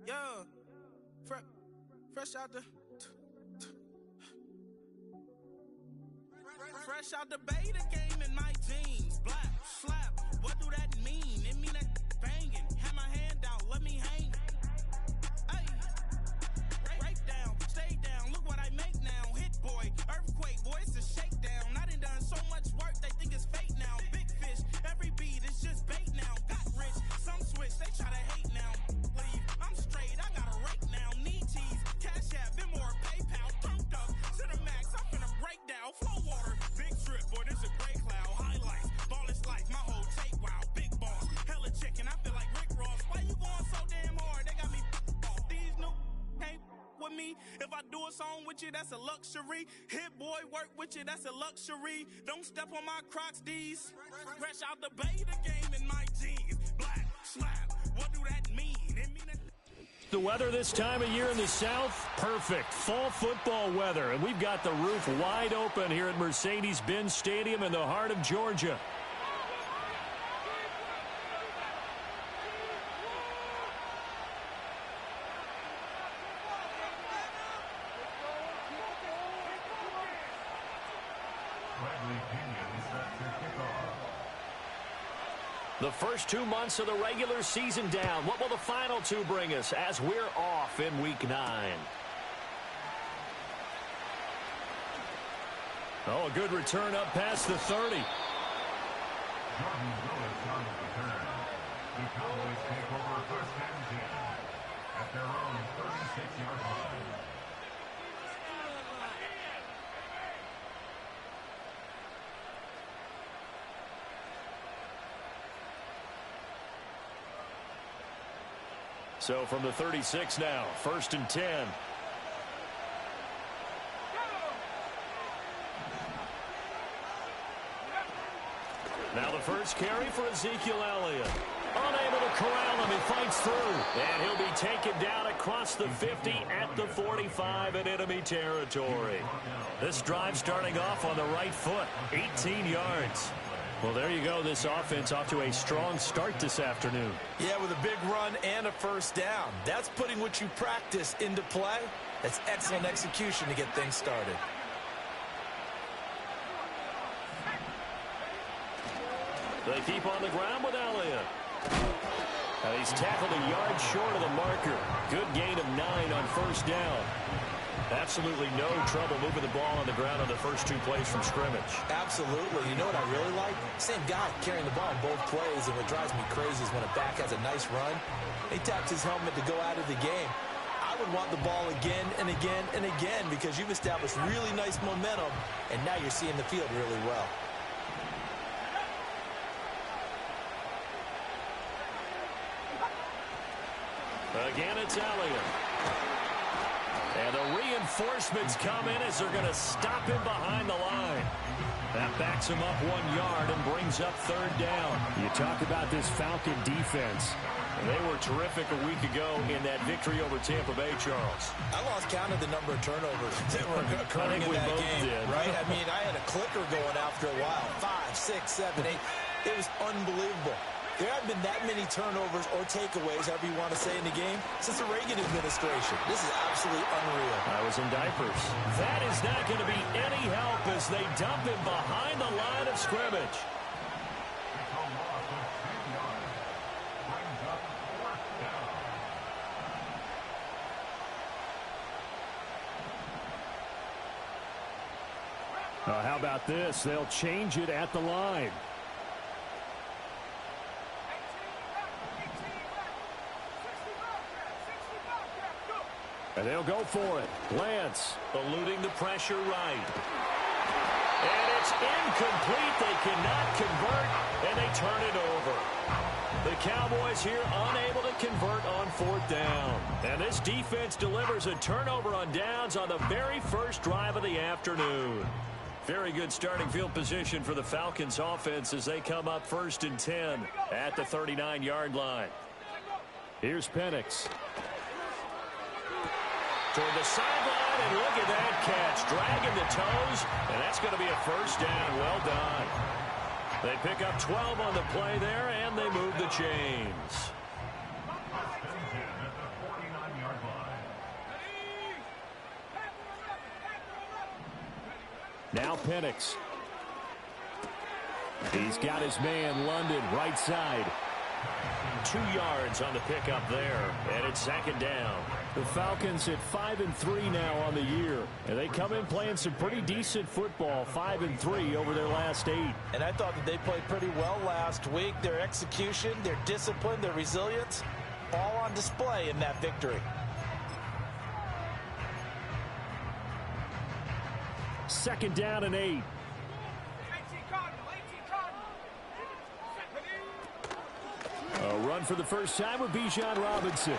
Yeah, fresh out the beta game in my jeans. Black slap, what do that mean? It mean that banging. Have my hand out, let me hang. Hey, break down, stay down. Look what I make now. Hit boy, earthquake, boy, it's a shakedown. I done so much work, they think it's fake now. Big fish, every beat is just bait now. Got rich, some switch, they try to hate now. Leave, I'm straight, I got a rake now. Need tease, cash app, been more PayPal. Turned up to the max, I'm finna break down. Flow water, big trip, boy, this a gray cloud. Highlights, ball is life, my whole tape, wow. Big boss, hella chicken, I feel like Rick Ross. Why you going so damn hard? They got me off. These new can't with me. If I do a song with you, that's a luxury. Hit boy, work with you, that's a luxury. Don't step on my Crocs, D's. Fresh out the beta game in my jeans. Black slap, what do that mean? It mean that the weather this time of year in the South, perfect. Fall football weather, and we've got the roof wide open here at Mercedes-Benz Stadium in the heart of Georgia. The first 2 months of the regular season down. What will the final two bring us as we're off in Week 9? Oh, a good return up past the 30. Jordan Willis on the return. The Cowboys take over first and 10 at their own 36-yard line. So from the 36 now, first and 10. Now the first carry for Ezekiel Elliott. Unable to corral him, he fights through. And he'll be taken down across the 50 at the 45 in enemy territory. This drive starting off on the right foot, 18 yards. Well, there you go. This offense off to a strong start this afternoon. Yeah, with a big run and a first down. That's putting what you practice into play. That's excellent execution to get things started. They keep on the ground with Elliott. And he's tackled a yard short of the marker. Good gain of 9 on first down. Absolutely no trouble moving the ball on the ground on the first 2 plays from scrimmage. Absolutely. You know what I really like? Same guy carrying the ball in both plays, and what drives me crazy is when a back has a nice run, he taps his helmet to go out of the game. I would want the ball again and again and again because you've established really nice momentum, and now you're seeing the field really well. Again, it's Elliott. And the reinforcements come in as they're going to stop him behind the line. That backs him up 1 yard and brings up third down. You talk about this Falcon defense. They were terrific a week ago in that victory over Tampa Bay, Charles. I lost count of the number of turnovers that were occurring in that game, right? I mean, I had a clicker going after a while. 5, 6, 7, 8. It was unbelievable. There haven't been that many turnovers or takeaways, however you want to say, in the game since the Reagan administration. This is absolutely unreal. I was in diapers. That is not going to be any help as they dump him behind the line of scrimmage. How about this? They'll change it at the line. And they'll go for it. Lance eluding the pressure right. And it's incomplete. They cannot convert, and they turn it over. The Cowboys here unable to convert on fourth down. And this defense delivers a turnover on downs on the very first drive of the afternoon. Very good starting field position for the Falcons offense as they come up first and 10 at the 39-yard line. Here's Penix. Toward the sideline, and look at that catch. Dragging the toes, and that's going to be a first down. Well done. They pick up 12 on the play there, and they move the chains. Now Penix. He's got his man London right side. 2 yards on the pickup there, and it's second down. The Falcons at 5-3 now on the year, and they come in playing some pretty decent football, 5-3 over their last 8. And I thought that they played pretty well last week. Their execution, their discipline, their resilience, all on display in that victory. Second down and 8. A run for the first time with Bijan Robinson.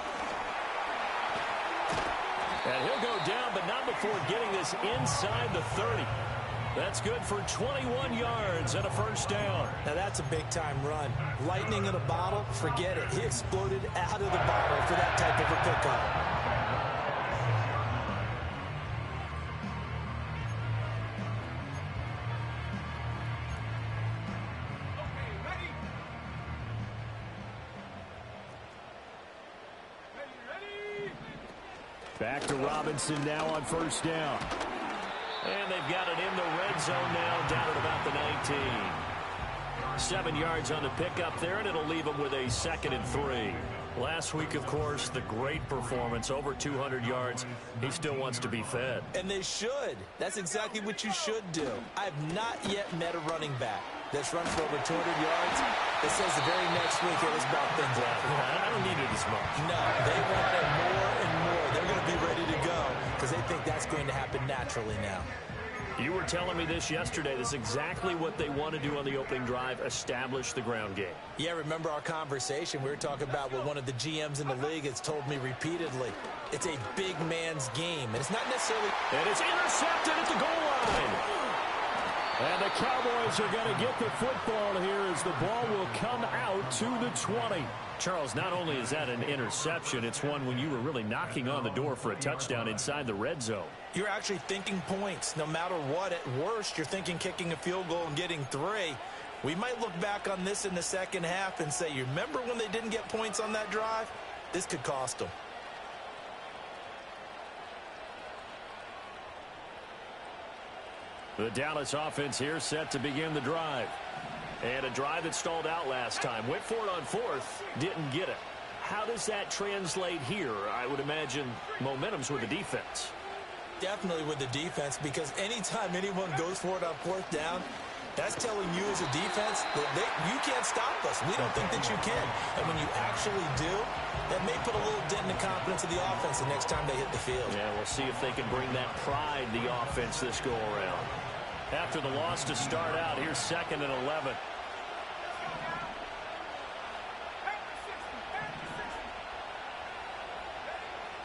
And he'll go down, but not before getting this inside the 30. That's good for 21 yards and a first down. Now that's a big-time run. Lightning in a bottle, forget it. He exploded out of the bottle for that type of a pickup. Back to Robinson now on first down. And they've got it in the red zone now, down at about the 19. 7 yards on the pickup there, and it'll leave them with a 2nd and 3. Last week, of course, the great performance, over 200 yards. He still wants to be fed. And they should. That's exactly what you should do. I've not yet met a running back that's run for over 200 yards that says the very next week it was about things out. I don't need it as much. No, they want it more and more. They're going to be ready to go because they think that's going to happen naturally now. You were telling me this yesterday. This is exactly what they want to do on the opening drive, establish the ground game. Yeah, remember our conversation? We were talking about what one of the GMs in the league has told me repeatedly. It's a big man's game, and it's not necessarily... And it's intercepted at the goal line. And the Cowboys are going to get the football here as the ball will come out to the 20. Charles, not only is that an interception, it's one when you were really knocking on the door for a touchdown inside the red zone. You're actually thinking points. No matter what, at worst, you're thinking kicking a field goal and getting 3. We might look back on this in the second half and say, you remember when they didn't get points on that drive? This could cost them. The Dallas offense here set to begin the drive. And a drive that stalled out last time. Went for it on 4th, didn't get it. How does that translate here? I would imagine momentum's with the defense. Definitely with the defense, because anytime anyone goes for it on 4th down, that's telling you as a defense that you can't stop us. We don't think that you can. And when you actually do, that may put a little dent in the confidence of the offense the next time they hit the field. Yeah, we'll see if they can bring that pride, the offense, this go-around. After the loss to start out, here's 2nd and 11.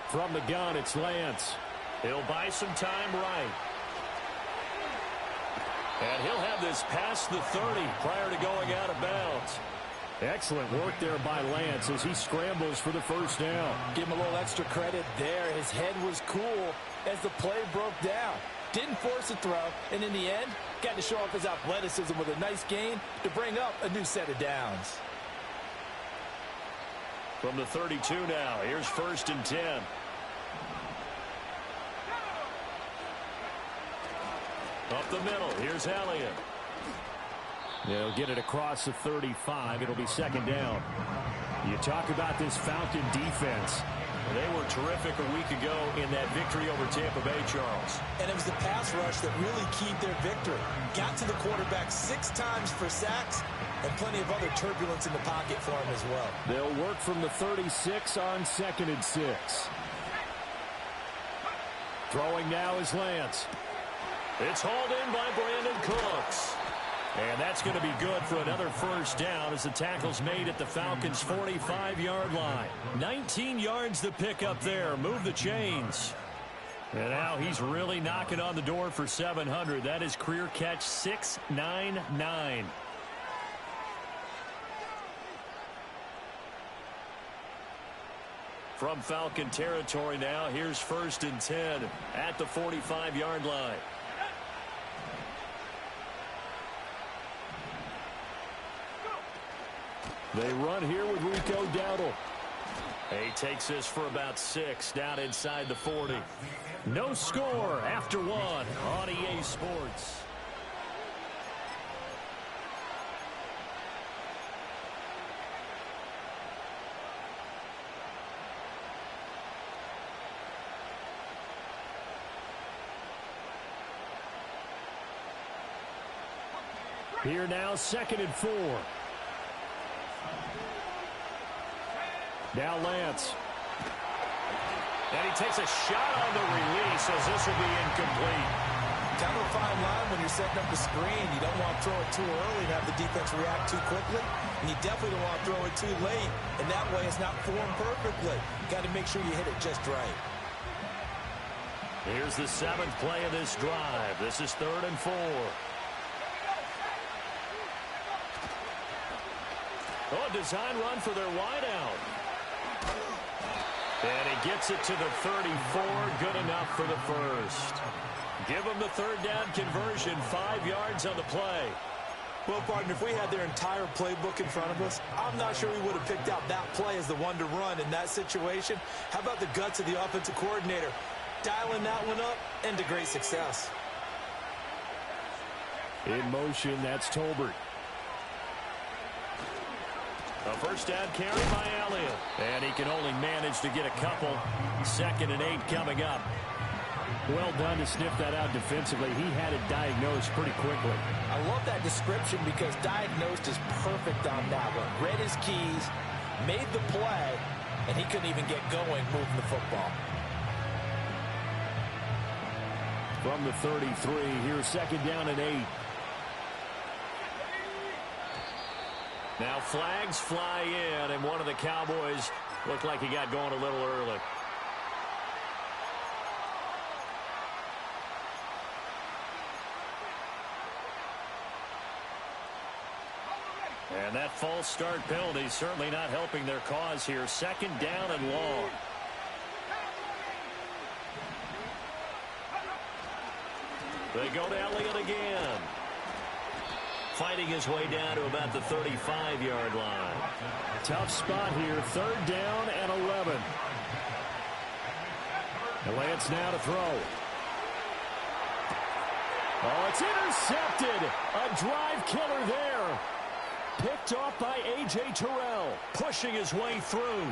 From the gun, it's Lance. He'll buy some time right. And he'll have this past the 30 prior to going out of bounds. Excellent work there by Lance as he scrambles for the first down. Give him a little extra credit there. His head was cool as the play broke down. Didn't force a throw, and in the end, got to show off his athleticism with a nice gain to bring up a new set of downs. From the 32 now, here's 1st and 10. Up the middle, here's Elliott. They'll get it across the 35. It'll be 2nd down. You talk about this Falcon defense. They were terrific a week ago in that victory over Tampa Bay, Charles. And it was the pass rush that really keyed their victory. Got to the quarterback 6 times for sacks and plenty of other turbulence in the pocket for him as well. They'll work from the 36 on 2nd and 6. Throwing now is Lance. It's hauled in by Brandon Cooks. And that's going to be good for another first down as the tackle's made at the Falcons' 45-yard line. 19 yards to pick up there. Move the chains. And now he's really knocking on the door for 700. That is career catch 699. From Falcon territory now, here's 1st and 10 at the 45-yard line. They run here with Rico Dowdle. He takes this for about 6 down inside the 40. No score after 1 on EA Sports. Here now, 2nd and 4. Now Lance. And he takes a shot on the release as this will be incomplete. Kind of a fine line when you're setting up the screen. You don't want to throw it too early and have the defense react too quickly. And you definitely don't want to throw it too late. And that way it's not formed perfectly. Got to make sure you hit it just right. Here's the 7th play of this drive. This is 3rd and 4. Oh, a design run for their wideout. And he gets it to the 34. Good enough for the first. Give them the 3rd down conversion. 5 yards on the play. Well, partner, if we had their entire playbook in front of us, I'm not sure we would have picked out that play as the one to run in that situation. How about the guts of the offensive coordinator? Dialing that one up and to great success. In motion, that's Tolbert. A 1st down carry by Elliott. And he can only manage to get a couple. 2nd and 8 coming up. Well done to sniff that out defensively. He had it diagnosed pretty quickly. I love that description because diagnosed is perfect on that one. Read his keys, made the play, and he couldn't even get going moving the football. From the 33, here's 2nd down and 8. Now flags fly in, and one of the Cowboys looked like he got going a little early. And that false start penalty certainly not helping their cause here. 2nd down and long. They go to Elliott again. Fighting his way down to about the 35-yard line. Tough spot here. 3rd down and 11. And Lance now to throw. Oh, it's intercepted. A drive killer there. Picked off by A.J. Terrell. Pushing his way through.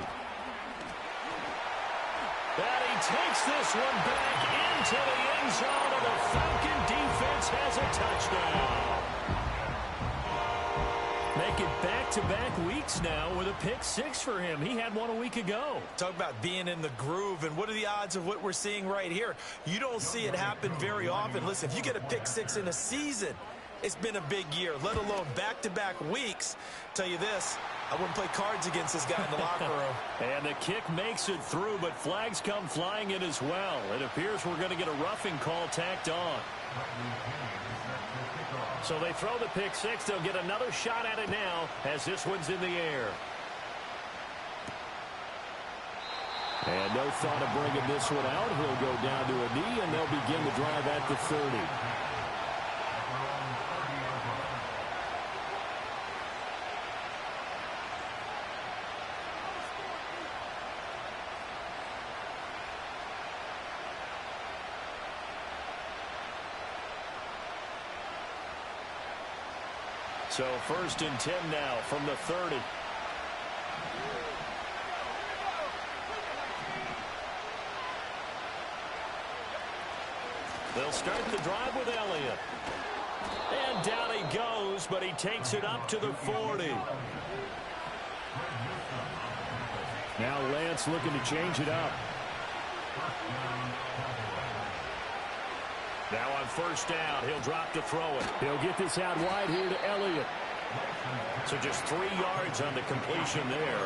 And he takes this one back into the end zone, and the Falcon defense has a touchdown. Make it back-to-back weeks now with a pick 6 for him. He had one a week ago. Talk about being in the groove, and what are the odds of what we're seeing right here? You don't see it happen very often. Listen, if you get a pick 6 in a season, it's been a big year, let alone back-to-back weeks. Tell you this, I wouldn't play cards against this guy in the locker room. And the kick makes it through, but flags come flying in as well. It appears we're going to get a roughing call tacked on. So they throw the pick 6. They'll get another shot at it now as this one's in the air. And no thought of bringing this one out. He'll go down to a knee, and they'll begin the drive at the 30. So 1st and 10 now from the 30. They'll start the drive with Elliott. And down he goes, but he takes it up to the 40. Now Lance looking to change it up. Now on 1st down, he'll drop to throw it. He'll get this out wide here to Elliott. So just 3 yards on the completion there.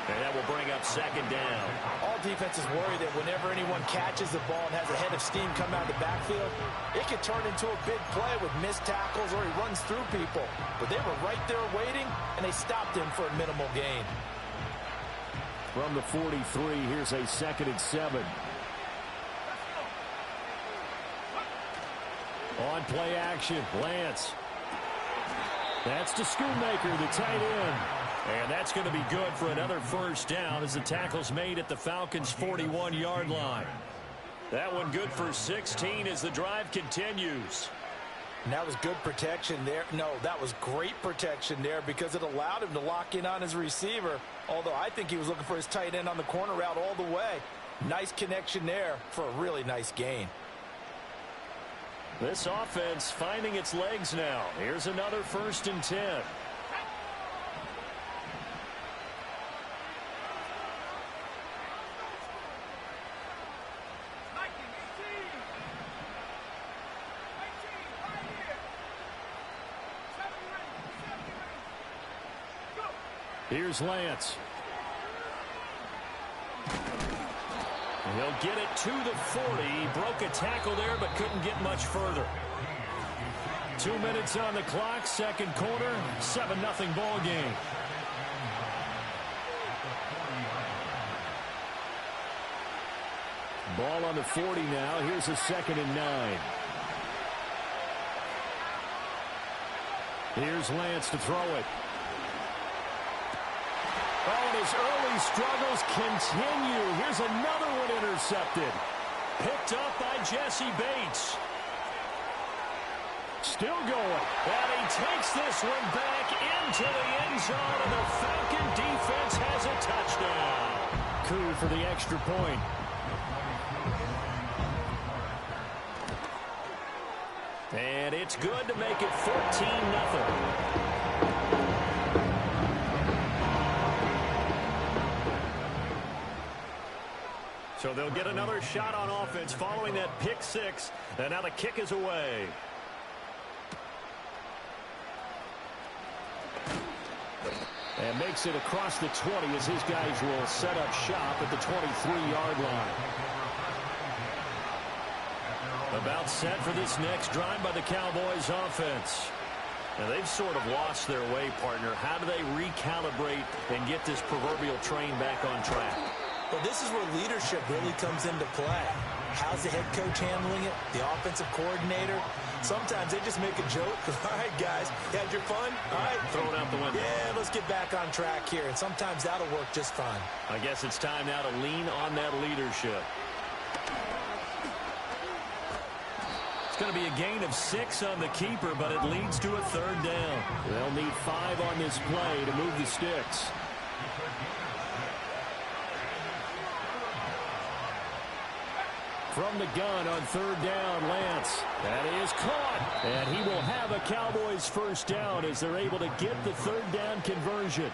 And that will bring up 2nd down. All defenses worry that whenever anyone catches the ball and has a head of steam come out of the backfield, it could turn into a big play with missed tackles or he runs through people. But they were right there waiting, and they stopped him for a minimal gain. From the 43, here's a 2nd and 7. On play action, Lance. That's to Schoonmaker, the tight end. And that's going to be good for another first down as the tackle's made at the Falcons' 41-yard line. That one good for 16 as the drive continues. And that was good protection there. No, that was great protection there because it allowed him to lock in on his receiver, although I think he was looking for his tight end on the corner route all the way. Nice connection there for a really nice gain. This offense finding its legs now. Here's another 1st and 10. Here's Lance. He'll get it to the 40. He broke a tackle there but couldn't get much further. 2 minutes on the clock, second quarter, 7-0 ball game. Ball on the 40 now. Here's a 2nd and 9. Here's Lance to throw it. Oh, and his early struggles continue. Here's another one intercepted. Picked up by Jesse Bates. Still going. And he takes this one back into the end zone, and the Falcon defense has a touchdown. Coup for the extra point. And it's good to make it 14-0. So they'll get another shot on offense following that pick 6. And now the kick is away. And makes it across the 20 as his guys will set up shop at the 23-yard line. About set for this next drive by the Cowboys offense. Now they've sort of lost their way, partner. How do they recalibrate and get this proverbial train back on track? Well, this is where leadership really comes into play. How's the head coach handling it? The offensive coordinator? Sometimes they just make a joke. All right, guys, you had your fun? All right. Throw it out the window. Yeah, let's get back on track here. And sometimes that'll work just fine. I guess it's time now to lean on that leadership. It's going to be a gain of 6 on the keeper, but it leads to a 3rd down. They'll need 5 on this play to move the sticks. From the gun on 3rd down, Lance. That is caught. And he will have a Cowboys first down as they're able to get the 3rd down conversion.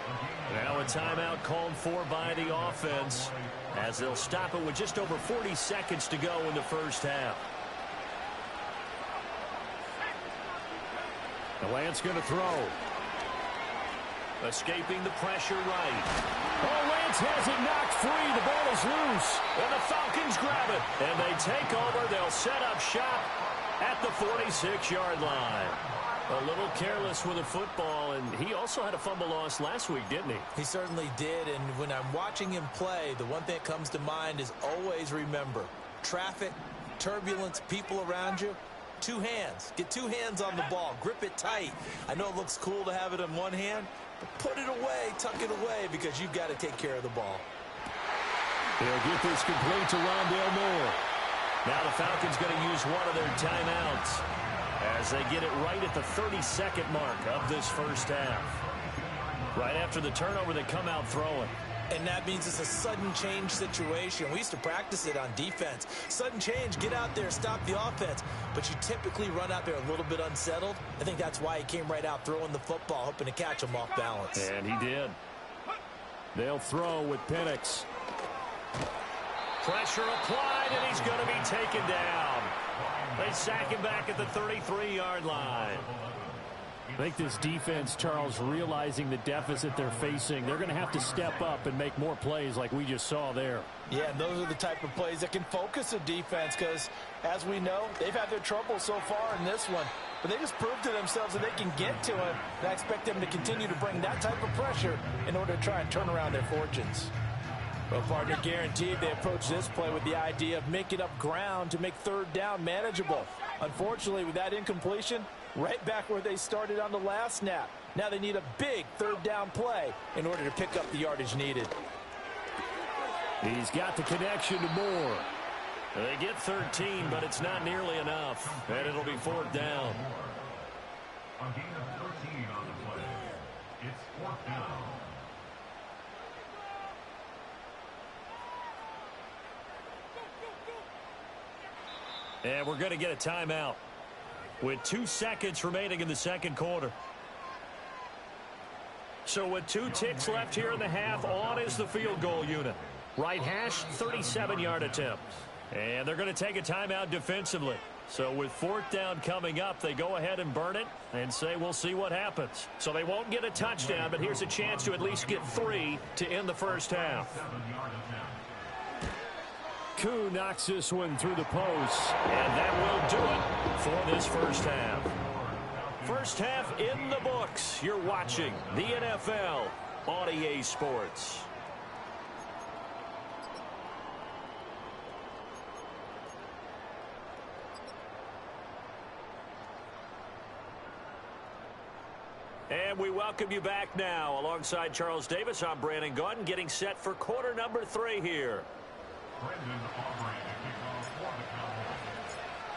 Now a timeout called for by the offense as they'll stop it with just over 40 seconds to go in the first half. The Lance going to throw. Escaping the pressure right. Oh, Lance has it knocked free. The ball is loose. And the Falcons grab it. And they take over. They'll set up shop at the 46-yard line. A little careless with the football, and he also had a fumble loss last week, didn't he? He certainly did, and when I'm watching him play, the one thing that comes to mind is always remember, traffic, turbulence, people around you, 2 hands. Get 2 hands on the ball. Grip it tight. I know it looks cool to have it in one hand, but put it away, tuck it away, because you've got to take care of the ball. They'll get this complete to Rondale Moore. Now the Falcons going to use one of their timeouts as they get it right at the 32nd mark of this first half. Right after the turnover, they come out throwing. And that means it's a sudden change situation. We used to practice it on defense. Sudden change, get out there, stop the offense. But you typically run out there a little bit unsettled. I think that's why he came right out throwing the football, hoping to catch him off balance. And he did. They'll throw with Penix. Pressure applied, and he's going to be taken down. They sack him back at the 33-yard line. I think this defense, Charles, realizing the deficit they're facing, they're going to have to step up and make more plays like we just saw there. Yeah, and those are the type of plays that can focus a defense because, as we know, they've had their trouble so far in this one. But they just proved to themselves that they can get to it. And I expect them to continue to bring that type of pressure in order to try and turn around their fortunes. Well, partner, guaranteed they approach this play with the idea of making up ground to make 3rd down manageable. Unfortunately, with that incompletion, right back where they started on the last snap. Now they need a big third down play in order to pick up the yardage needed. He's got the connection to Moore. They get 13, but it's not nearly enough. And it'll be fourth down. A gain of 13 on the play. It's fourth down. And we're going to get a timeout with 2 seconds remaining in the second quarter. So with 2 ticks left here in the half, on is the field goal unit. Right hash, 37-yard attempt. And they're going to take a timeout defensively. So with fourth down coming up, they go ahead and burn it and say we'll see what happens. So they won't get a touchdown, but here's a chance to at least get 3 to end the first half. Koo knocks this one through the post. And that will do it for this first half. First half in the books. You're watching the NFL on EA Sports. And we welcome you back now. Alongside Charles Davis, I'm Brandon Gaudin, getting set for quarter number 3 here.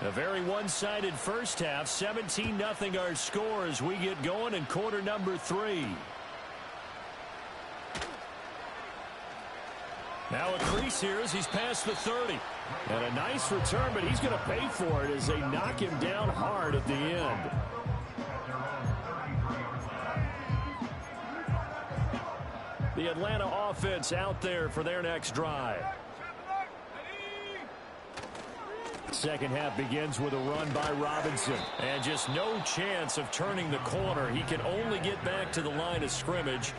A very one-sided first half. 17-0 our score as we get going in quarter number 3. Now a crease here as he's past the 30. And a nice return, but he's going to pay for it as they knock him down hard at the end. The Atlanta offense out there for their next drive. Second half begins with a run by Robinson. And just no chance of turning the corner. He can only get back to the line of scrimmage.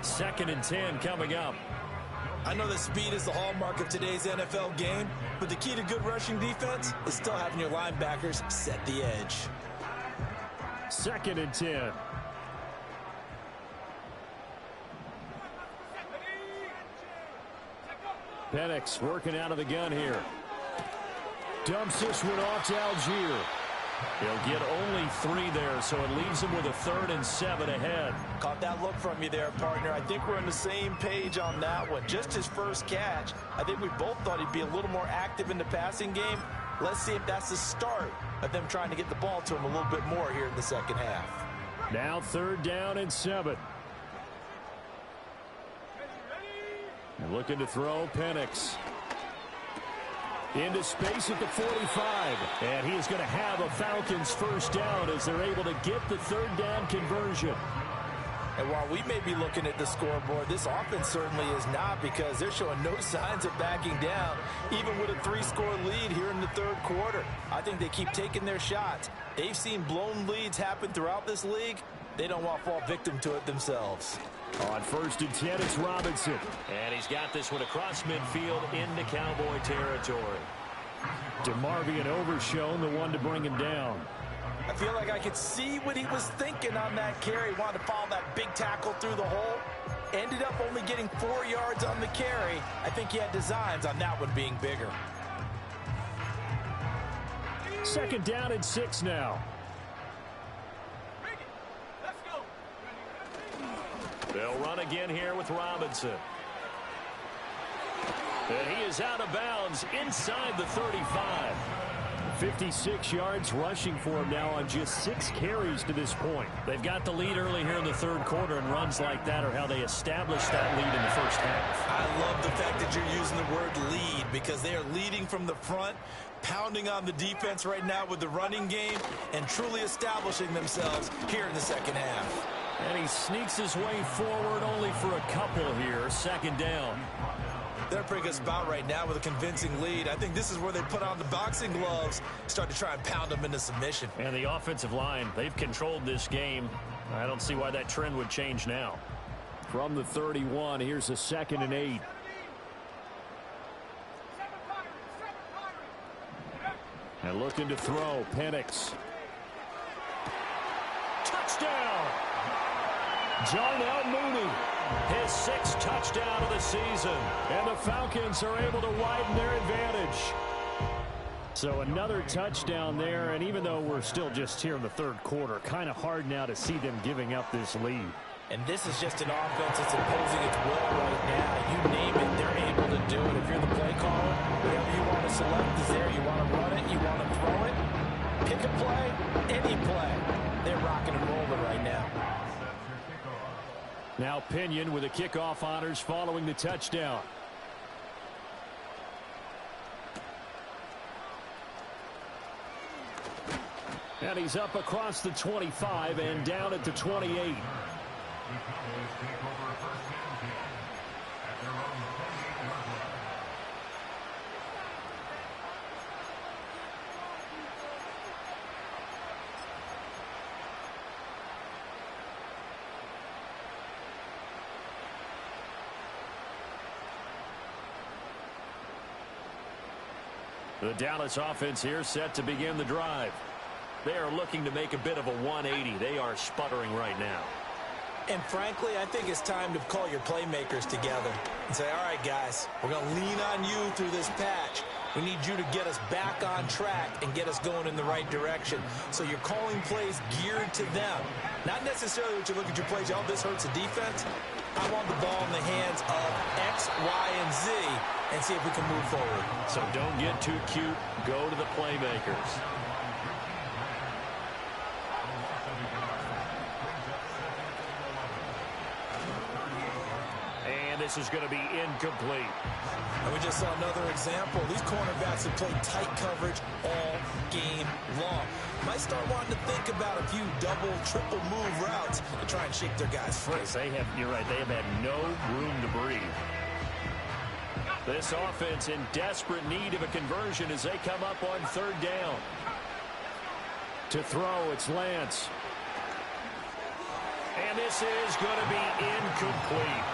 2nd and 10 coming up. I know that speed is the hallmark of today's NFL game, but the key to good rushing defense is still having your linebackers set the edge. 2nd and 10. Penix working out of the gun here. Dumps this one off to Algier. He'll get only 3 there, so it leaves him with a 3rd and 7 ahead. Caught that look from you there, partner. I think we're on the same page on that one. Just his first catch. I think we both thought he'd be a little more active in the passing game. Let's see if that's the start of them trying to get the ball to him a little bit more here in the second half. Now 3rd down and 7. And looking to throw, Penix. Into space at the 45. And he is going to have a Falcons first down as they're able to get the 3rd down conversion. And while we may be looking at the scoreboard, this offense certainly is not, because they're showing no signs of backing down, even with a 3-score lead here in the 3rd quarter. I think they keep taking their shots. They've seen blown leads happen throughout this league. They don't want to fall victim to it themselves. On 1st and 10, it's Robinson. And he's got this one across midfield into Cowboy territory. DeMarvion Overshown, the one to bring him down. I feel like I could see what he was thinking on that carry. Wanted to follow that big tackle through the hole. Ended up only getting 4 yards on the carry. I think he had designs on that one being bigger. 2nd down and 6 now. They'll run again here with Robinson. And he is out of bounds inside the 35. 56 yards rushing for him now on just 6 carries to this point. They've got the lead early here in the 3rd quarter, and runs like that are how they establish that lead in the first half. I love the fact that you're using the word lead, because they are leading from the front, pounding on the defense right now with the running game, and truly establishing themselves here in the second half. And he sneaks his way forward only for a couple here. 2nd down. They're a pretty good spot right now with a convincing lead. I think this is where they put on the boxing gloves, start to try and pound them into submission. And the offensive line, they've controlled this game. I don't see why that trend would change now. From the 31, here's a 2nd and 8. And looking to throw, Penix. Touchdown! Darnell Mooney. His 6th touchdown of the season. And the Falcons are able to widen their advantage. So another touchdown there, and even though we're still just here in the third quarter, kind of hard now to see them giving up this lead. And this is just an offense that's imposing its will right now. You name it, they're able to do it. If you're the play caller, whatever you want to select is there. You want to run it, you want to throw it. Pick a play, any play. They're rocking and rolling right now. Now Pinion with the kickoff honors following the touchdown. And he's up across the 25 and down at the 28. The Dallas offense here set to begin the drive. They are looking to make a bit of a 180. They are sputtering right now. And frankly, I think it's time to call your playmakers together and say, all right, guys, we're going to lean on you through this patch. We need you to get us back on track and get us going in the right direction. So you're calling plays geared to them. Not necessarily what you look at your plays, oh, this hurts the defense. I want the ball in the hands of X, Y, and Z and see if we can move forward. So don't get too cute. Go to the playmakers. And this is going to be incomplete. And we just saw another example. These cornerbacks have played tight coverage all game long. Might start wanting to think about a few double, triple move routes to try and shake their guys free. You're right, they have had no room to breathe. This offense in desperate need of a conversion as they come up on third down. To throw, it's Lance. And this is going to be incomplete.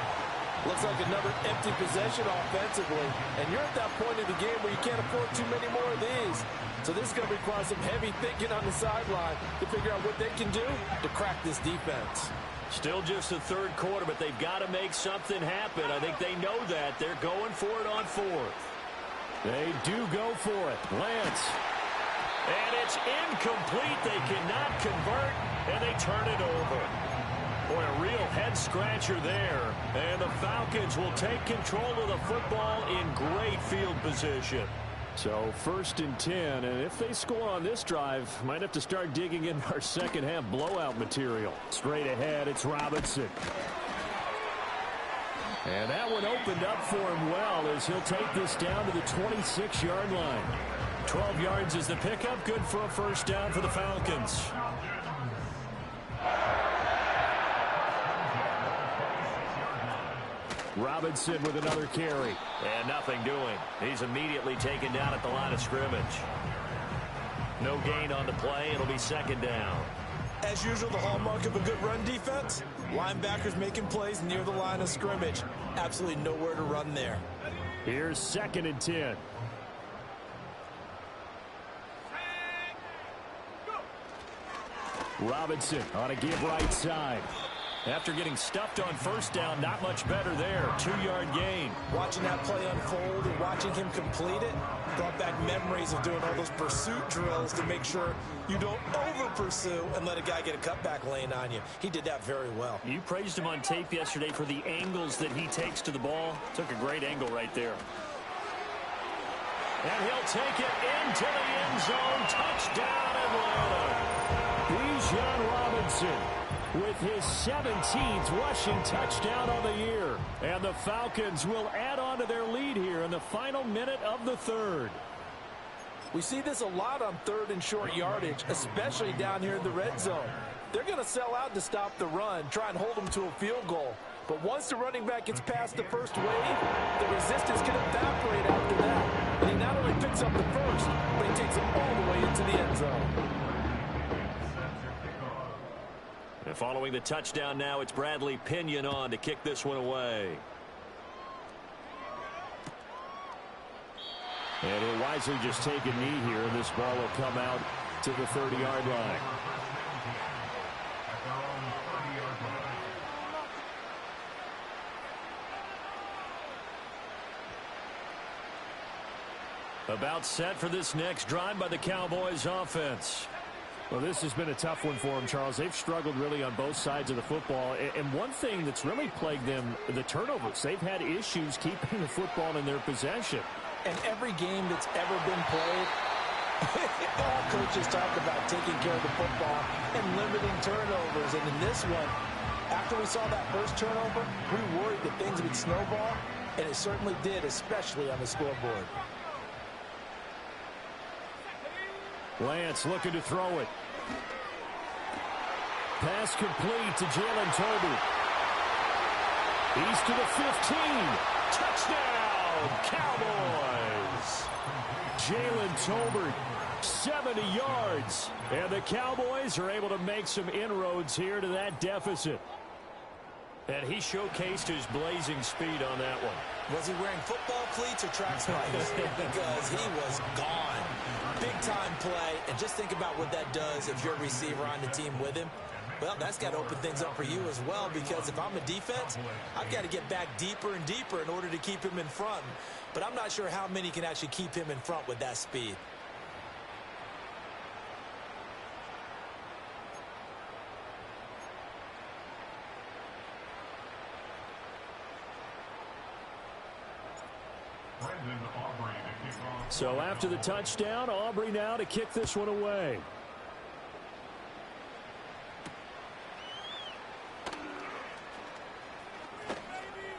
Looks like another empty possession offensively. And you're at that point in the game where you can't afford too many more of these. So this is going to require some heavy thinking on the sideline to figure out what they can do to crack this defense. Still just the third quarter, but they've got to make something happen. I think they know that. They're going for it on fourth. They do go for it. Lance. And it's incomplete. They cannot convert, and they turn it over. Boy, a real head-scratcher there. And the Falcons will take control of the football in great field position. So 1st and 10, and if they score on this drive, might have to start digging in our second-half blowout material. Straight ahead, it's Robinson. And that one opened up for him well as he'll take this down to the 26-yard line. 12 yards is the pickup, good for a first down for the Falcons. Robinson with another carry. And nothing doing. He's immediately taken down at the line of scrimmage. No gain on the play. It'll be second down. As usual, the hallmark of a good run defense, linebackers making plays near the line of scrimmage. Absolutely nowhere to run there. Here's 2nd and 10. Robinson on a give right side. After getting stuffed on first down, not much better there. 2-yard gain. Watching that play unfold and watching him complete it brought back memories of doing all those pursuit drills to make sure you don't over-pursue and let a guy get a cutback lane on you. He did that very well. You praised him on tape yesterday for the angles that he takes to the ball. Took a great angle right there. And he'll take it into the end zone. Touchdown, Atlanta. Bijan Robinson with his 17th rushing touchdown on the year. And the Falcons will add on to their lead here in the final minute of the third. We see this a lot on 3rd and short yardage, especially down here in the red zone. They're going to sell out to stop the run, try and hold them to a field goal. But once the running back gets past the first wave, the resistance can evaporate after that. And he not only picks up the first, but he takes it all the way into the end zone. And following the touchdown now, it's Bradley Pinion on to kick this one away. And he'll wisely just take a knee here, and this ball will come out to the 30-yard line. About set for this next drive by the Cowboys offense. Well, this has been a tough one for them, Charles. They've struggled really on both sides of the football. And one thing that's really plagued them, the turnovers. They've had issues keeping the football in their possession. And every game that's ever been played, all coaches talk about taking care of the football and limiting turnovers. And in this one, after we saw that first turnover, we worried that things would snowball, and it certainly did, especially on the scoreboard. Lance looking to throw it. Pass complete to Jalen Tolbert. He's to the 15. Touchdown, Cowboys. Jalen Tolbert, 70 yards. And the Cowboys are able to make some inroads here to that deficit. And he showcased his blazing speed on that one. Was he wearing football cleats or track spikes? Because he was gone. Big-time play, and just think about what that does if you're a receiver on the team with him. Well, that's got to open things up for you as well, because if I'm a defense, I've got to get back deeper and deeper in order to keep him in front. But I'm not sure how many can actually keep him in front with that speed. So after the touchdown, Aubrey now to kick this one away.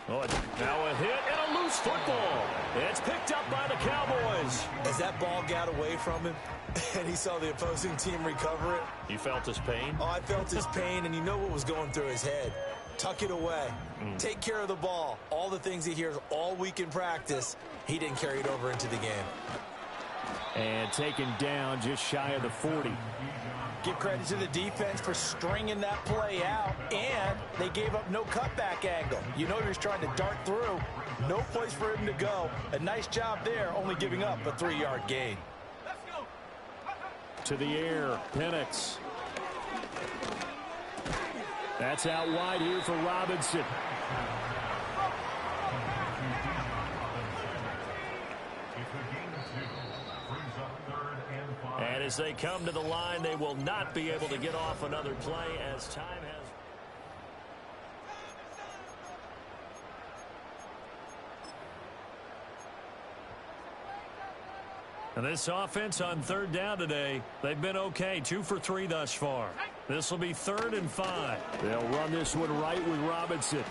Oh, now a hit and a loose football. It's picked up by the Cowboys. As that ball got away from him and he saw the opposing team recover it. You felt his pain? Oh, I felt his pain, and you know what was going through his head. Tuck it away. Take care of the ball. All the things he hears all week in practice, he didn't carry it over into the game. And taken down just shy of the 40. Give credit to the defense for stringing that play out, and they gave up no cutback angle. You know he was trying to dart through. No place for him to go. A nice job there, only giving up a 3-yard gain. To the air, Penix. That's out wide here for Robinson. And as they come to the line, they will not be able to get off another play as time has. And this offense on third down today, they've been okay. 2 for 3 thus far. This will be 3rd and 5. They'll run this one right with Robinson.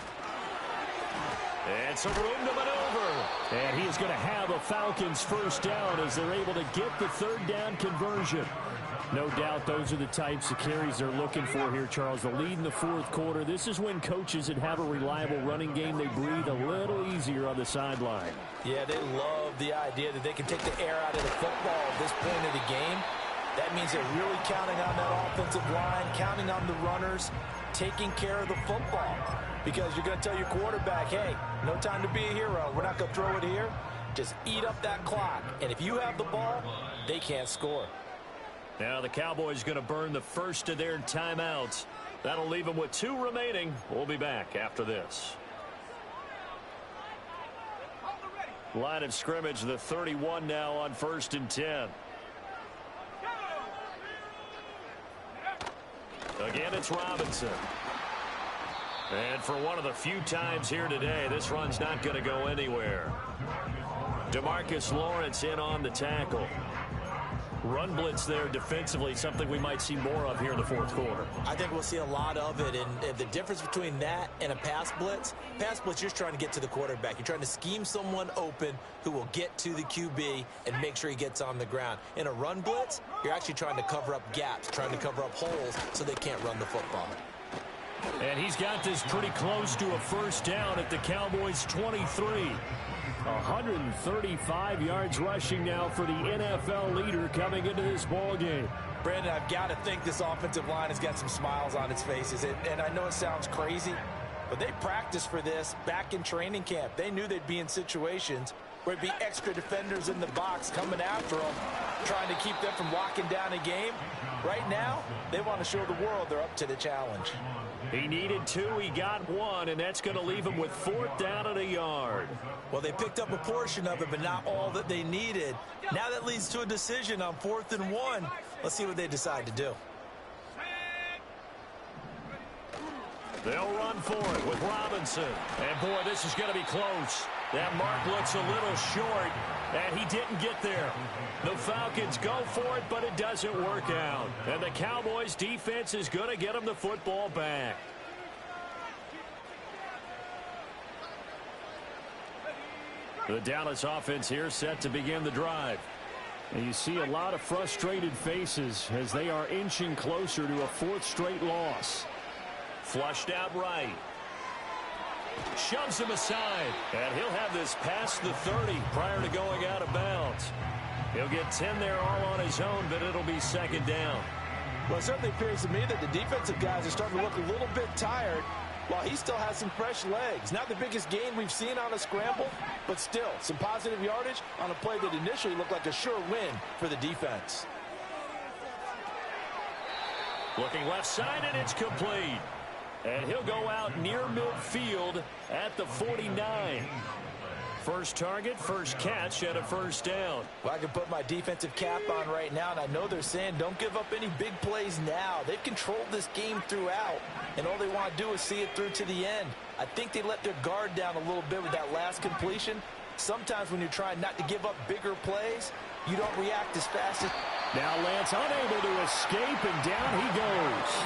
It's a room to maneuver. And he is going to have a Falcons first down as they're able to get the third down conversion. No doubt those are the types of carries they're looking for here, Charles. The lead in the fourth quarter. This is when coaches that have a reliable running game, they breathe a little easier on the sideline. Yeah, they love the idea that they can take the air out of the football at this point of the game. That means they're really counting on that offensive line, counting on the runners, taking care of the football. Because you're going to tell your quarterback, hey, no time to be a hero. We're not going to throw it here. Just eat up that clock. And if you have the ball, they can't score. Now the Cowboys going to burn the first of their timeouts. That'll leave them with 2 remaining. We'll be back after this. Line of scrimmage, the 31 now on 1st and 10. Again, it's Robinson. And for one of the few times here today, this run's not going to go anywhere. DeMarcus Lawrence in on the tackle. Run blitz there defensively, something we might see more of here in the fourth quarter. I think we'll see a lot of it, and the difference between that and a pass blitz, you're just trying to get to the quarterback. You're trying to scheme someone open who will get to the QB and make sure he gets on the ground. In a run blitz, you're actually trying to cover up gaps, trying to cover up holes so they can't run the football. And he's got this pretty close to a first down at the Cowboys' 23. 135 yards rushing now for the NFL leader coming into this ball game. Brandon, I've got to think this offensive line has got some smiles on its faces. And I know it sounds crazy, but they practiced for this back in training camp. They knew they'd be in situations where it'd be extra defenders in the box coming after them, trying to keep them from locking down a game. Right now, they want to show the world they're up to the challenge. He needed 2, he got 1, and that's going to leave him with 4th down and a yard. Well, they picked up a portion of it, but not all that they needed. Now that leads to a decision on 4th and 1. Let's see what they decide to do. They'll run for it with Robinson. And, boy, this is going to be close. That mark looks a little short, and he didn't get there. The Falcons go for it, but it doesn't work out. And the Cowboys' defense is going to get them the football back. The Dallas offense here set to begin the drive. And you see a lot of frustrated faces as they are inching closer to a 4th straight loss. Flushed out right. Shoves him aside. And he'll have this past the 30 prior to going out of bounds. He'll get 10 there all on his own, but it'll be 2nd down. Well, it certainly appears to me that the defensive guys are starting to look a little bit tired while he still has some fresh legs. Not the biggest gain we've seen on a scramble, but still some positive yardage on a play that initially looked like a sure win for the defense. Looking left side, and it's complete. And he'll go out near midfield at the 49. First target, first catch, and a 1st down. Well, I can put my defensive cap on right now, and I know they're saying don't give up any big plays now. They've controlled this game throughout, and all they want to do is see it through to the end. I think they let their guard down a little bit with that last completion. Sometimes when you're trying not to give up bigger plays, you don't react as fast as... Now Lance unable to escape, and down he goes.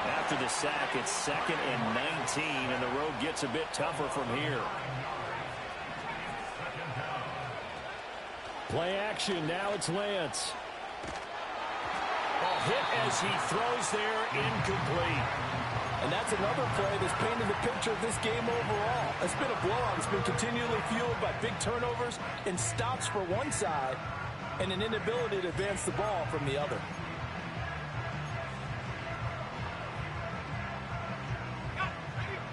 After the sack, it's 2nd and 19, and the road gets a bit tougher from here. Play action, now it's Lance. A hit as he throws there, incomplete. And that's another play that's painted the picture of this game overall. It's been a blowout. It's been continually fueled by big turnovers and stops for one side and an inability to advance the ball from the other.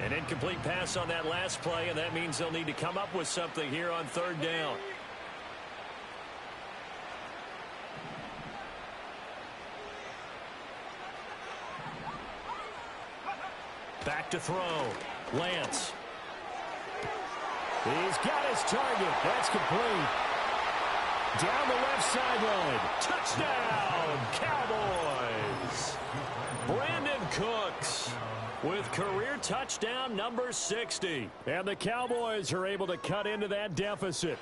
An incomplete pass on that last play, and that means they'll need to come up with something here on 3rd down. Back to throw. Lance. He's got his target. That's complete. Down the left sideline. Touchdown, Cowboys. Brandon Cooks with career touchdown number 60. And the Cowboys are able to cut into that deficit.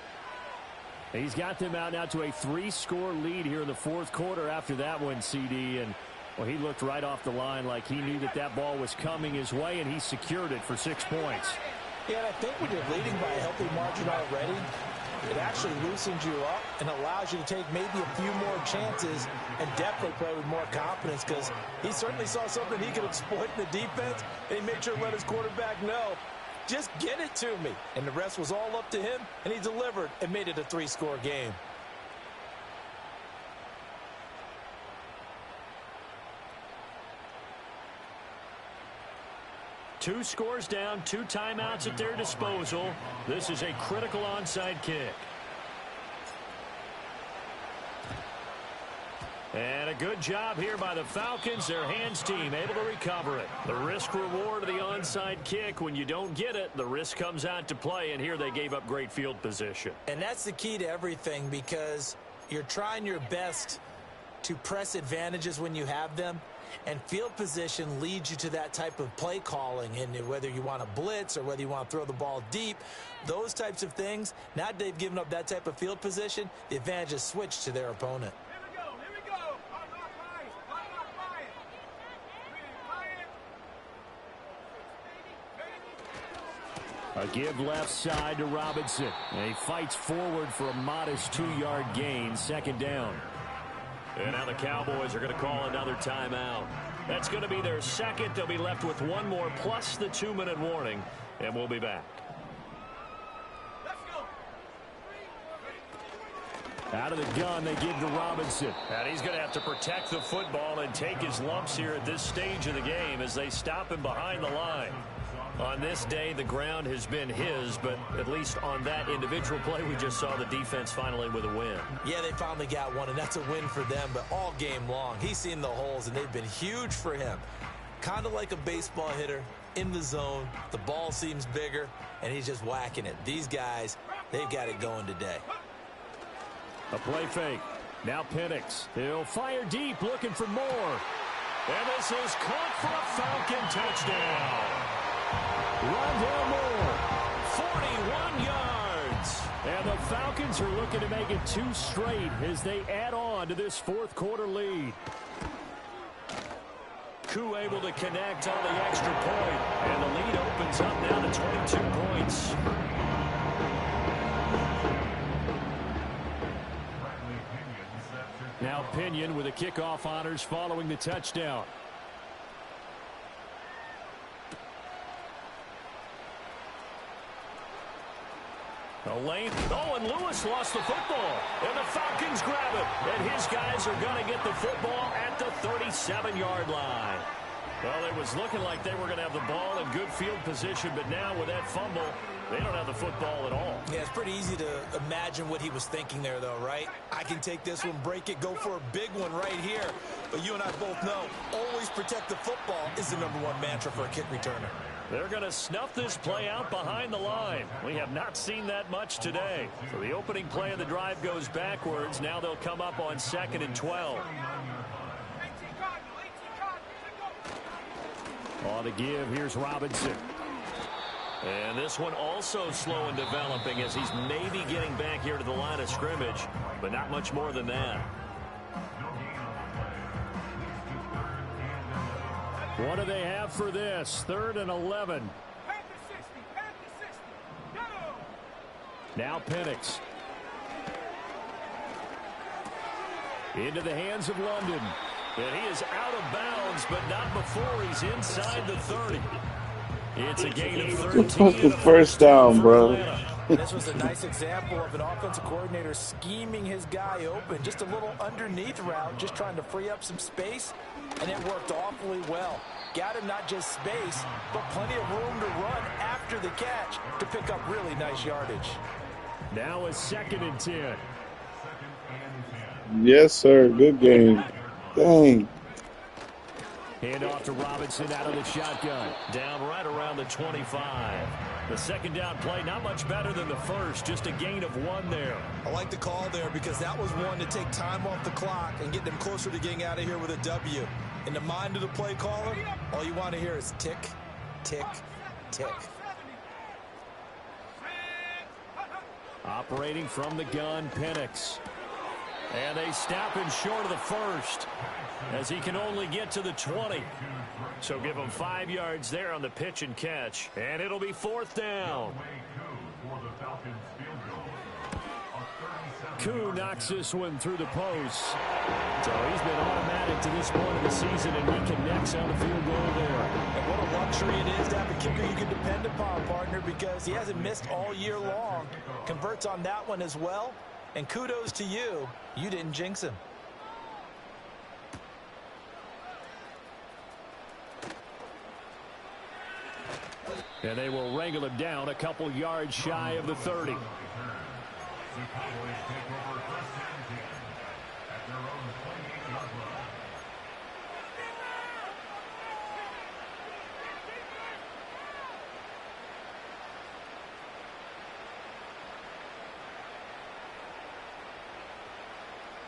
He's got them out now to a 3-score lead here in the 4th quarter after that one, CD. And well, he looked right off the line like he knew that that ball was coming his way, and he secured it for 6 points. Yeah, and I think when you're leading by a healthy margin already, it actually loosens you up and allows you to take maybe a few more chances and definitely play with more confidence, because he certainly saw something he could exploit in the defense, and he made sure to let his quarterback know, just get it to me. And the rest was all up to him, and he delivered and made it a 3-score game. Two scores down, 2 timeouts at their disposal. This is a critical onside kick. And a good job here by the Falcons. Their hands team able to recover it. The risk reward of the onside kick. When you don't get it, the risk comes out to play, and here they gave up great field position. And that's the key to everything, because you're trying your best to press advantages when you have them. And field position leads you to that type of play calling, and whether you want to blitz or whether you want to throw the ball deep, those types of things. Now that they've given up that type of field position, the advantage is switched to their opponent. Here we go. A give left side to Robinson. And he fights forward for a modest 2-yard gain, 2nd down. And now the Cowboys are going to call another timeout. That's going to be their 2nd. They'll be left with 1 more plus the 2-minute warning, and we'll be back. Let's go. Out of the gun, they give to Robinson. And he's going to have to protect the football and take his lumps here at this stage of the game as they stop him behind the line. On this day, the ground has been his, but at least on that individual play, we just saw the defense finally with a win. Yeah, they finally got one, and that's a win for them, but all game long, he's seen the holes, and they've been huge for him. Kind of like a baseball hitter in the zone. The ball seems bigger, and he's just whacking it. These guys, they've got it going today. A play fake. Now Penix. He'll fire deep, looking for more. And this is caught for a Falcon touchdown. Rondale Moore. 41 yards. And the Falcons are looking to make it 2 straight as they add on to this fourth quarter lead. Koo able to connect on the extra point. And the lead opens up now to 22 points. Now Pinion with the kickoff honors following the touchdown. A lane. Oh, and Lewis lost the football. And the Falcons grab it. And his guys are going to get the football at the 37-yard line. Well, it was looking like they were going to have the ball in good field position, but now with that fumble, they don't have the football at all. Yeah, it's pretty easy to imagine what he was thinking there, though, right? I can take this one, break it, go for a big one right here. But you and I both know, always protect the football is the #1 mantra for a kick returner. They're going to snuff this play out behind the line. We have not seen that much today. So the opening play of the drive goes backwards. Now they'll come up on 2nd and 12. On the give, here's Robinson. And this one also slow in developing as he's maybe getting back here to the line of scrimmage, but not much more than that. What do they have for this? 3rd and 11. Now Penix. Into the hands of London. And he is out of bounds, but not before he's inside the 30. It's a gain of 13. The first down, bro. This was a nice example of an offensive coordinator scheming his guy open. Just a little underneath route, just trying to free up some space, and it worked awfully well. Got him not just space, but plenty of room to run after the catch to pick up really nice yardage. Now a 2nd and 10. Yes, sir. Good game. Dang. Hand off to Robinson out of the shotgun. Down right around the 25. The second down play, not much better than the first. Just a gain of 1 there. I like the call there because that was one to take time off the clock and get them closer to getting out of here with a W. In the mind of the play caller, all you want to hear is tick, tick, tick. Operating from the gun, Penix. And they stop him short of the first as he can only get to the 20. So give him 5 yards there on the pitch and catch. And it'll be 4th down. Koo knocks this one through the post. So he's been automatic to this point of the season, and he connects on the field goal there. And what a luxury it is to have a kicker you can depend upon, partner, because he hasn't missed all year long. Converts on that one as well. And kudos to you. You didn't jinx him. And they will wrangle him down a couple yards shy of the 30.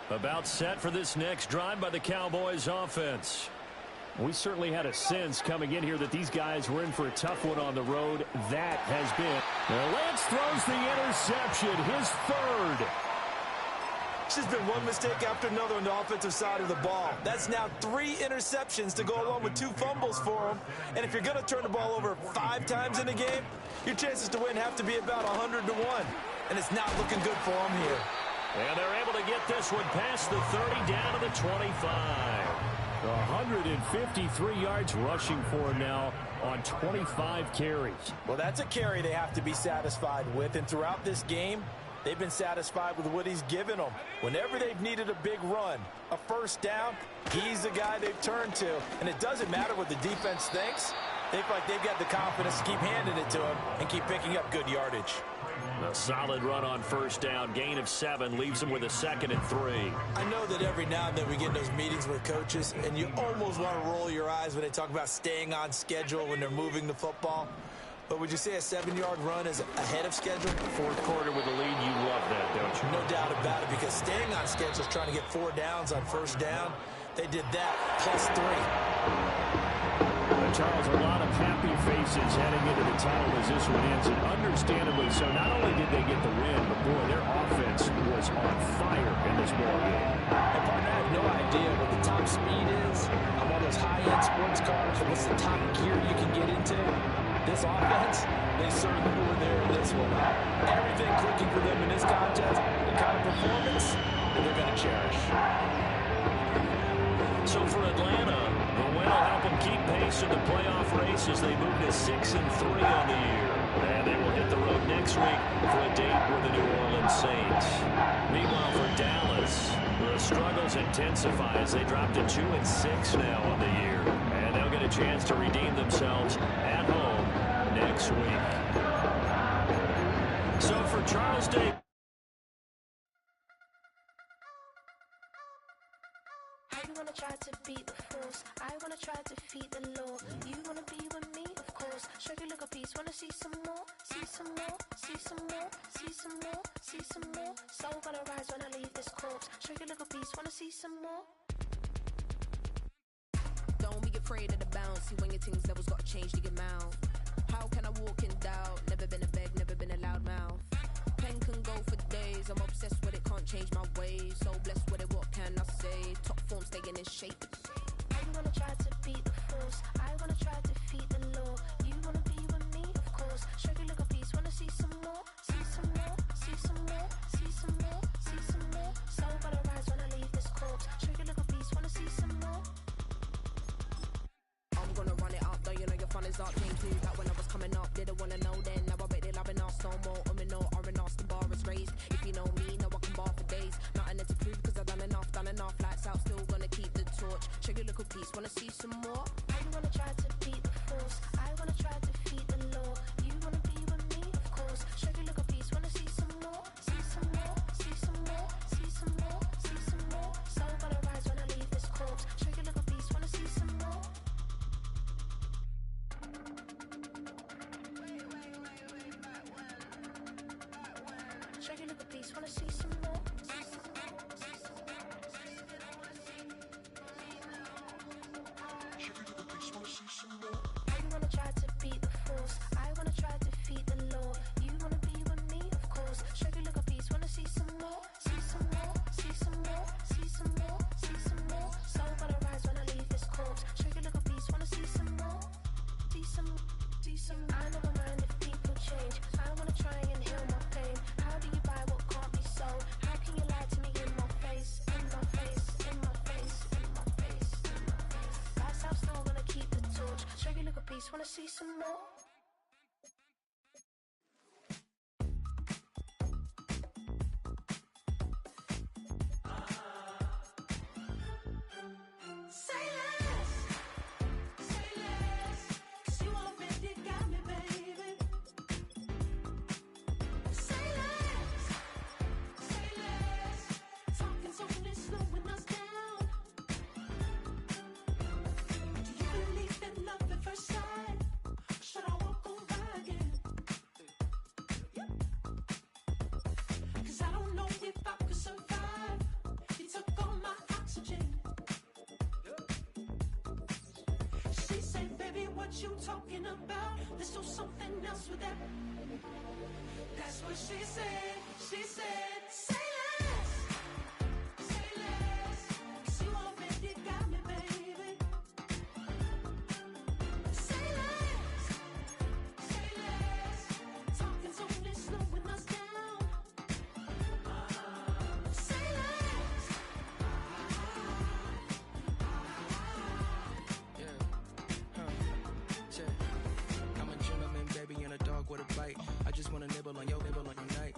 About set for this next drive by the Cowboys offense. We certainly had a sense coming in here that these guys were in for a tough one on the road. That has been. Now Lance throws the interception, his 3rd. It's just been one mistake after another on the offensive side of the ball. That's now 3 interceptions to go along with 2 fumbles for him. And if you're going to turn the ball over 5 times in a game, your chances to win have to be about 100 to 1. And it's not looking good for him here. And they're able to get this one past the 30 down to the 25. 153 yards rushing for him now on 25 carries. Well, that's a carry they have to be satisfied with. And throughout this game, they've been satisfied with what he's given them. Whenever they've needed a big run, a first down, he's the guy they've turned to. And it doesn't matter what the defense thinks. They feel like they've got the confidence to keep handing it to him and keep picking up good yardage. A solid run on first down. Gain of 7 leaves them with a 2nd and 3. I know that every now and then we get in those meetings with coaches, and you almost want to roll your eyes when they talk about staying on schedule when they're moving the football. But would you say a 7-yard run is ahead of schedule? Fourth quarter with the lead, you love that, don't you? No doubt about it, because staying on schedule is trying to get 4 downs on first down. They did that, plus 3. Charles, a lot of happy faces heading into the tunnel as this one ends, and understandably so. Not only did they get the win, but boy, their offense was on fire in this ball game. And partner, I have no idea what the top speed is on one of those high-end sports cars. What's the top gear you can get into? This offense, they certainly were there in this one. Everything clicking for them in this contest, the kind of performance that they're going to cherish. So for Atlanta, the win will help them keep pace in the playoff race as they move to 6-3 on the year. And they will hit the road next week for a date with the New Orleans Saints. Meanwhile, for Dallas, the struggles intensify as they drop to 2-6 now on the year. And they'll get a chance to redeem themselves at home next week. So for Charles Day. You wanna try to beat the force, I wanna try to defeat the law. You wanna be with me, of course. Show you look a piece, wanna see some more, see some more, see some more, see some more, see some more. Soul gonna rise when I leave this corpse. Show you look a piece, wanna see some more. Don't be afraid of the bounce. See when your things levels gotta change to your mouth. How can I walk in doubt? Never been a beg, never been a loud mouth. Pen can go for days. I'm obsessed with it, can't change my ways. So blessed with it, what can I say? Top form staying in shape. You wanna try to beat the force, I wanna try to defeat the law. You wanna be with me, of course. Show you look a piece, wanna see some more, see some more, see some more, see some more, see some more. Soul gonna rise when I leave this corpse. Show you look a piece, wanna see some more. I'm gonna run it up, though you know your fun is up. James knew that when I was coming up, didn't wanna know then. Now I bet they're loving us no more. No R&R, the bar is raised. If you know me, know I can bar for days. Nothing to prove because I've done enough. Lights out, still gonna keep the torch. Check your little piece, wanna see some more? You wanna try to beat the force, I wanna try to defeat the law. You wanna be with me, of course. Show you look a piece, wanna see some more, see some more, see some more, see some more, see some more. Soul gonna rise when I leave this corpse. Show you look a piece, wanna see some more. Show you look a piece, wanna see some more. You wanna try to beat the force, I wanna try to defeat the law. You wanna be with me, of course. Show you look a piece, wanna see some more, see some more, see some more, see some more, see some more. Soul gonna rise when I leave this corpse. Show you look a piece, wanna see some more, see some, see some. I never mind if people change. I wanna try and heal my pain. How do you buy what can't be sold? How can you lie to me in my face, in my face, in my face, in my face, in my face? That's how still gonna keep the torch. Show you look a piece, wanna see some more. Say less, 'cause you already got me, baby. Say less, talking's only slowing us down. Do you believe in love at first sight? Should I walk on by again? 'Cause I don't know if I could survive. You took all my oxygen. She said, baby, what you talking about? Let's do something else with that. That's what she said. She said, say less, 'cause you already got me, baby. Say less, talking's only slowing us down. Say less. I'm a gentleman, baby, and a dog with a bite. I just wanna nibble on your night.